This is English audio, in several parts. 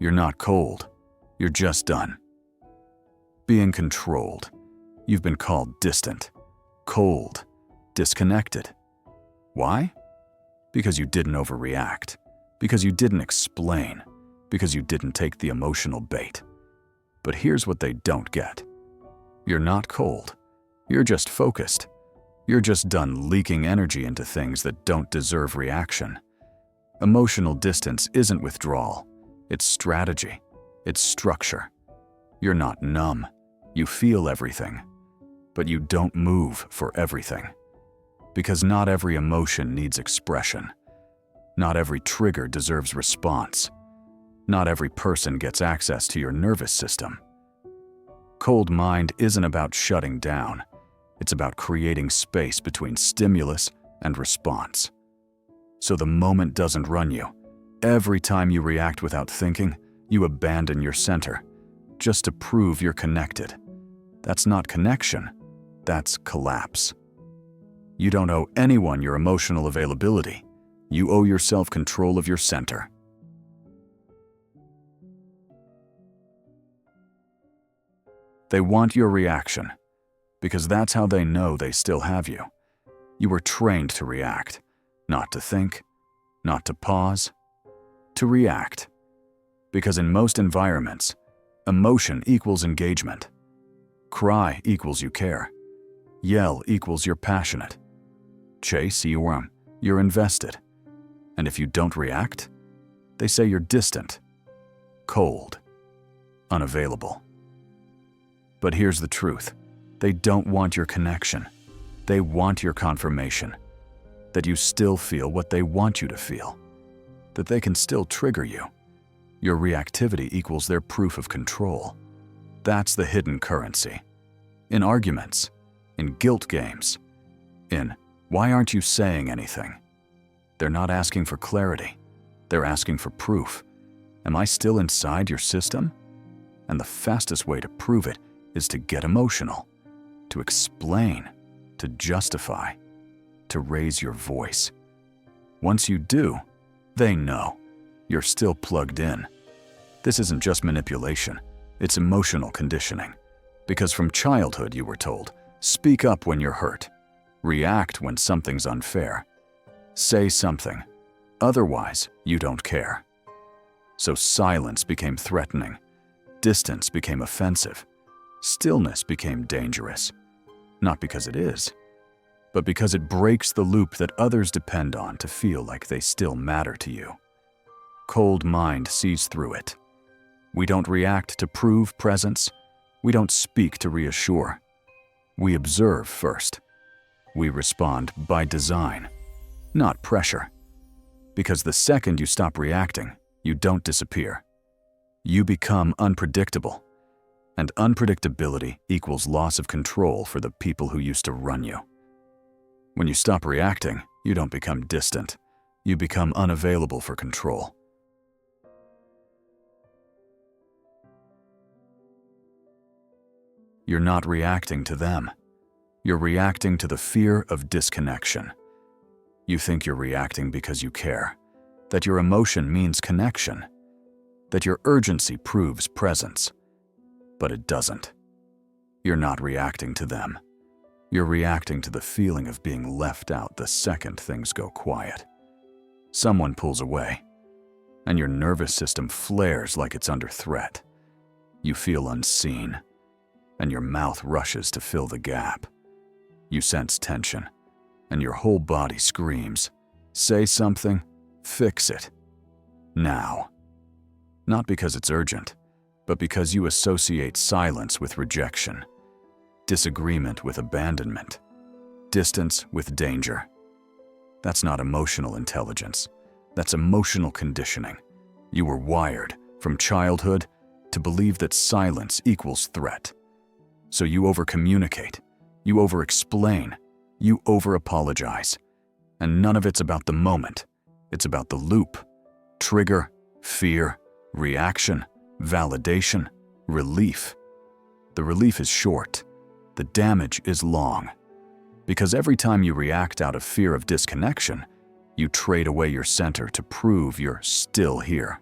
You're not cold. You're just done. Being controlled. You've been called distant, cold, disconnected. Why? Because you didn't overreact. Because you didn't explain. Because you didn't take the emotional bait. But here's what they don't get. You're not cold. You're just focused. You're just done leaking energy into things that don't deserve reaction. Emotional distance isn't withdrawal. It's strategy. It's structure. You're not numb. You feel everything. But you don't move for everything. Because not every emotion needs expression. Not every trigger deserves response. Not every person gets access to your nervous system. Cold mind isn't about shutting down. It's about creating space between stimulus and response. So the moment doesn't run you. Every time you react without thinking, you abandon your center, just to prove you're connected. That's not connection. That's collapse. You don't owe anyone your emotional availability. You owe yourself control of your center. They want your reaction, because that's how they know they still have you. You were trained to react, not to think, not to pause, to react. Because in most environments, emotion equals engagement. Cry equals you care. Yell equals you're passionate. Chase, you're invested. And if you don't react, they say you're distant, cold, unavailable. But here's the truth. They don't want your connection. They want your confirmation. That you still feel what they want you to feel. That they can still trigger you. Your reactivity equals their proof of control. That's the hidden currency. In arguments, in guilt games, in why aren't you saying anything? They're not asking for clarity. They're asking for proof. Am I still inside your system? And the fastest way to prove it is to get emotional, to explain, to justify, to raise your voice. Once you do, they know you're still plugged in. This isn't just manipulation, it's emotional conditioning. Because from childhood you were told, speak up when you're hurt, react when something's unfair, say something, otherwise you don't care. So silence became threatening, distance became offensive, stillness became dangerous. Not because it is, but because it breaks the loop that others depend on to feel like they still matter to you. Cold mind sees through it. We don't react to prove presence. We don't speak to reassure. We observe first. We respond by design, not pressure. Because the second you stop reacting, you don't disappear. You become unpredictable. And unpredictability equals loss of control for the people who used to run you. When you stop reacting, you don't become distant. You become unavailable for control. You're not reacting to them. You're reacting to the fear of disconnection. You think you're reacting because you care, that your emotion means connection, that your urgency proves presence. But it doesn't. You're not reacting to them. You're reacting to the feeling of being left out the second things go quiet. Someone pulls away, and your nervous system flares like it's under threat. You feel unseen, and your mouth rushes to fill the gap. You sense tension, and your whole body screams, say something, fix it. Now. Not because it's urgent, but because you associate silence with rejection, disagreement with abandonment, distance with danger. That's not emotional intelligence. That's emotional conditioning. You were wired, from childhood, to believe that silence equals threat. So you over-communicate, you over-explain, you over-apologize. And none of it's about the moment. It's about the loop. Trigger, fear, reaction, validation, relief. The relief is short. The damage is long. Because every time you react out of fear of disconnection, you trade away your center to prove you're still here.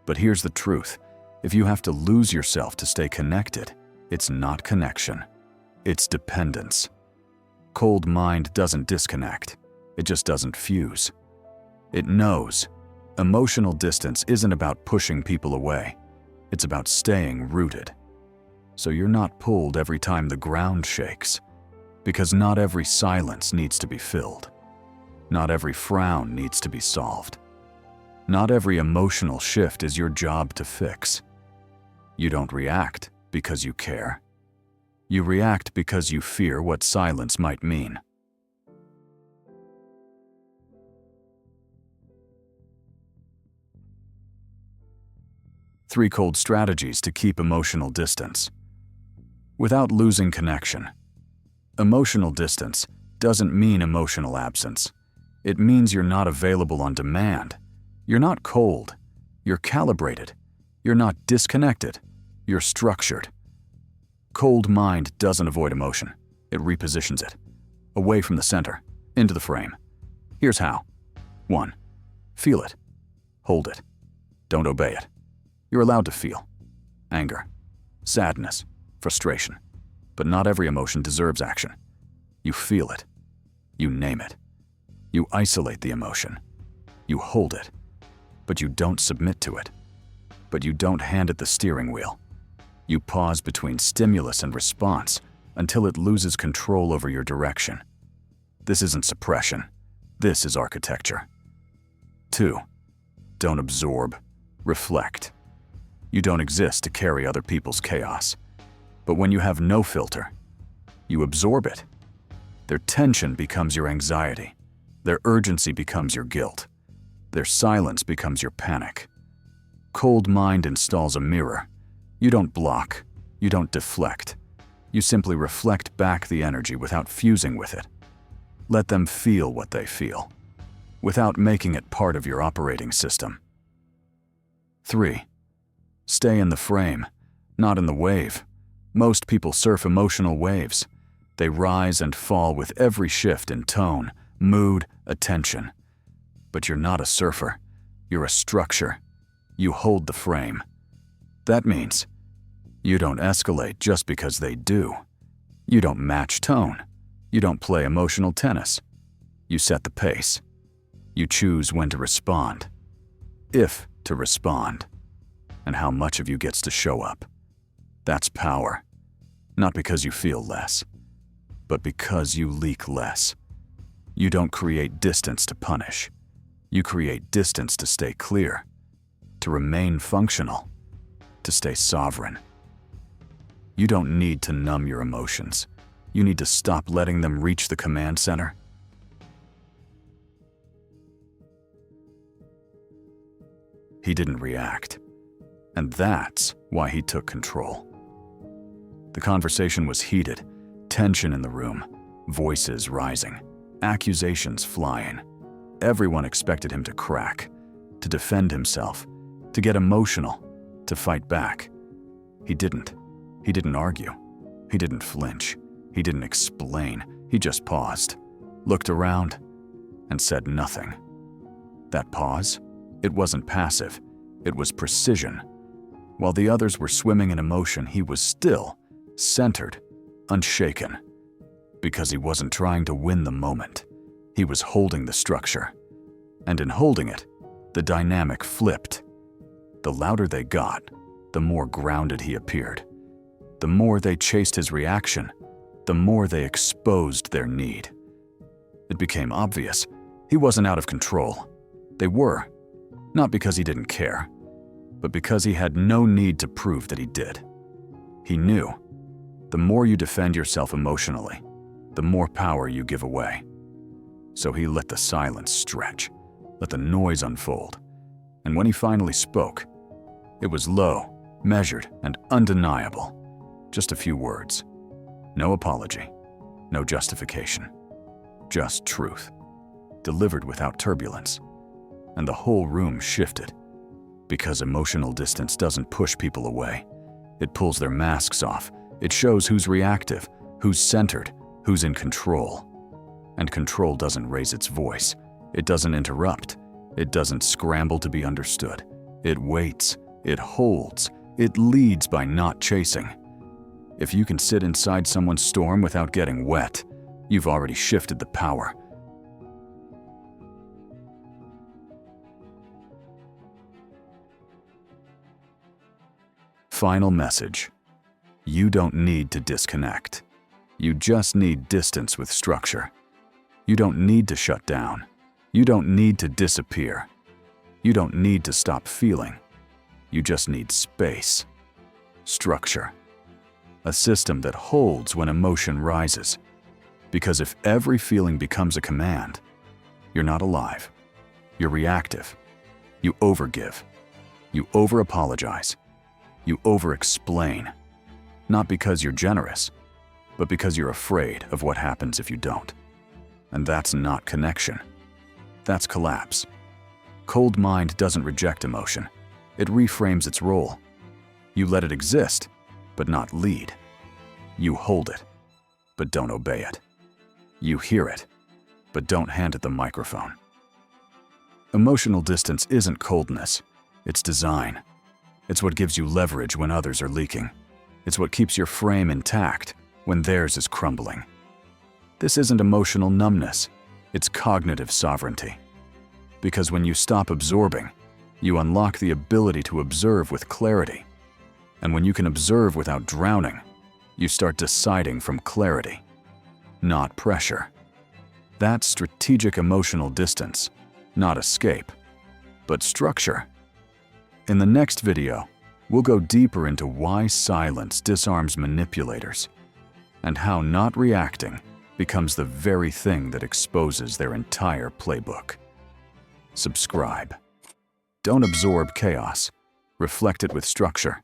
But here's the truth. If you have to lose yourself to stay connected, it's not connection. It's dependence. Cold mind doesn't disconnect. It just doesn't fuse. It knows. Emotional distance isn't about pushing people away. It's about staying rooted. So you're not pulled every time the ground shakes, because not every silence needs to be filled. Not every frown needs to be solved. Not every emotional shift is your job to fix. You don't react because you care. You react because you fear what silence might mean. Three cold strategies to keep emotional distance. Without losing connection. Emotional distance doesn't mean emotional absence. It means you're not available on demand. You're not cold. You're calibrated. You're not disconnected. You're structured. Cold mind doesn't avoid emotion. It repositions it. Away from the center, into the frame. Here's how. 1. Feel it. Hold it. Don't obey it. You're allowed to feel. Anger, sadness, frustration. But not every emotion deserves action. You feel it. You name it. You isolate the emotion. You hold it. But you don't submit to it. But you don't hand it the steering wheel. You pause between stimulus and response until it loses control over your direction. This isn't suppression. This is architecture. 2. Don't absorb. Reflect. You don't exist to carry other people's chaos. But when you have no filter, you absorb it. Their tension becomes your anxiety. Their urgency becomes your guilt. Their silence becomes your panic. Cold mind installs a mirror. You don't block. You don't deflect. You simply reflect back the energy without fusing with it. Let them feel what they feel, without making it part of your operating system. 3. Stay in the frame, not in the wave. Most people surf emotional waves. They rise and fall with every shift in tone, mood, attention. But you're not a surfer. You're a structure. You hold the frame. That means you don't escalate just because they do. You don't match tone. You don't play emotional tennis. You set the pace. You choose when to respond, if to respond, and how much of you gets to show up. That's power. Not because you feel less, but because you leak less. You don't create distance to punish. You create distance to stay clear, to remain functional, to stay sovereign. You don't need to numb your emotions. You need to stop letting them reach the command center. He didn't react, and that's why he took control. The conversation was heated, tension in the room, voices rising, accusations flying. Everyone expected him to crack, to defend himself, to get emotional, to fight back. He didn't. He didn't argue. He didn't flinch. He didn't explain. He just paused, looked around, and said nothing. That pause, it wasn't passive. It was precision. While the others were swimming in emotion, he was still centered, unshaken. Because he wasn't trying to win the moment. He was holding the structure. And in holding it, the dynamic flipped. The louder they got, the more grounded he appeared. The more they chased his reaction, the more they exposed their need. It became obvious he wasn't out of control. They were, not because he didn't care, but because he had no need to prove that he did. He knew, the more you defend yourself emotionally, the more power you give away. So he let the silence stretch, let the noise unfold. And when he finally spoke, it was low, measured, and undeniable. Just a few words. No apology, no justification. Just truth, delivered without turbulence. And the whole room shifted. Because emotional distance doesn't push people away. It pulls their masks off. It shows who's reactive, who's centered, who's in control. And control doesn't raise its voice. It doesn't interrupt. It doesn't scramble to be understood. It waits, it holds, it leads by not chasing. If you can sit inside someone's storm without getting wet, you've already shifted the power. Final message. You don't need to disconnect. You just need distance with structure. You don't need to shut down. You don't need to disappear. You don't need to stop feeling. You just need space. Structure. A system that holds when emotion rises. Because if every feeling becomes a command, you're not alive. You're reactive. You overgive. You over-apologize. You over-explain. Not because you're generous, but because you're afraid of what happens if you don't. And that's not connection. That's collapse. Cold mind doesn't reject emotion. It reframes its role. You let it exist, but not lead. You hold it, but don't obey it. You hear it, but don't hand it the microphone. Emotional distance isn't coldness. It's design. It's what gives you leverage when others are leaking. It's what keeps your frame intact when theirs is crumbling. This isn't emotional numbness. It's cognitive sovereignty. Because when you stop absorbing, you unlock the ability to observe with clarity. And when you can observe without drowning, you start deciding from clarity, not pressure. That's strategic emotional distance, not escape, but structure. In the next video, we'll go deeper into why silence disarms manipulators and how not reacting becomes the very thing that exposes their entire playbook. Subscribe. Don't absorb chaos. Reflect it with structure.